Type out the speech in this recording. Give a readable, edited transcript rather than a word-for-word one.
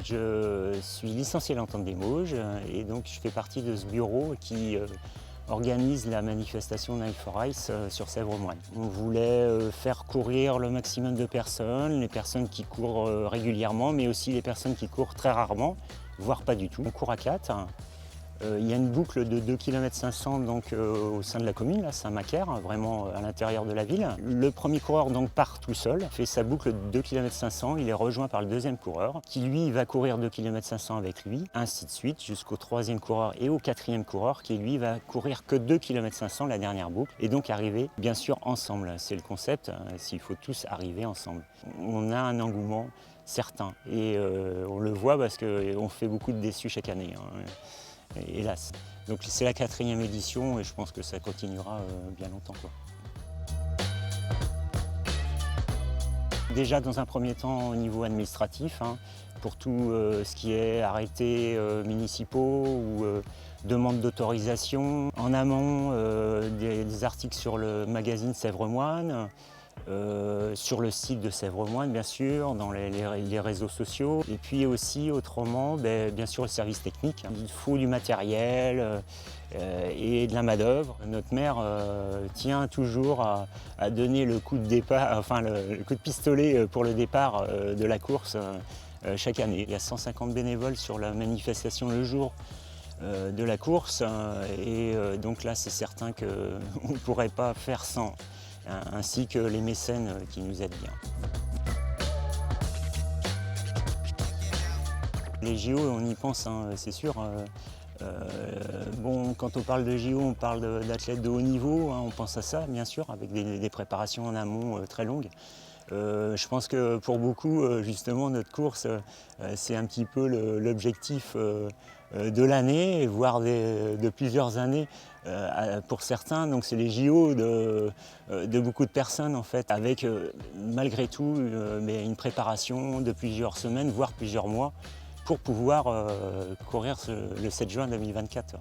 Je suis licencié à l'Entente des Mauges et donc je fais partie de ce bureau qui organise la manifestation Night for Ice sur Sèvres-Moine. On voulait faire courir le maximum de personnes, les personnes qui courent régulièrement, mais aussi les personnes qui courent très rarement, voire pas du tout. On court à 4. Il y a une boucle de 2,5 km donc, au sein de la commune, là, Saint-Macaire, vraiment à l'intérieur de la ville. Le premier coureur donc, part tout seul, fait sa boucle de 2,5 km, il est rejoint par le deuxième coureur, qui lui va courir 2,5 km avec lui, ainsi de suite, jusqu'au troisième coureur et au quatrième coureur, qui lui va courir que 2,5 km la dernière boucle, et donc arriver bien sûr ensemble. C'est le concept, s'il faut tous arriver ensemble. On a un engouement certain, et on le voit parce qu'on fait beaucoup de déçus chaque année. Hélas. Donc c'est la 4e édition et je pense que ça continuera bien longtemps, quoi. Déjà dans un premier temps au niveau administratif, pour tout ce qui est arrêtés municipaux ou demande d'autorisation. En amont, des articles sur le magazine Sèvres-Moine, sur le site de Sèvres-Moine bien sûr, dans les réseaux sociaux. Et puis aussi autrement, bien sûr le service technique. Il faut du matériel et de la main-d'œuvre. Notre maire tient toujours à donner le coup de départ, enfin le coup de pistolet pour le départ de la course chaque année. Il y a 150 bénévoles sur la manifestation le jour de la course et donc là c'est certain qu'on ne pourrait pas faire sans, ainsi que les mécènes qui nous aident bien. Les JO, on y pense, c'est sûr. Bon, quand on parle de JO, on parle d'athlètes de haut niveau, on pense à ça bien sûr, avec des préparations en amont très longues. Je pense que pour beaucoup, justement, notre course, c'est un petit peu l'objectif de l'année, voire de plusieurs années pour certains. Donc c'est les JO de beaucoup de personnes en fait, avec malgré tout mais une préparation de plusieurs semaines, voire plusieurs mois, pour pouvoir courir le 7 juin 2024.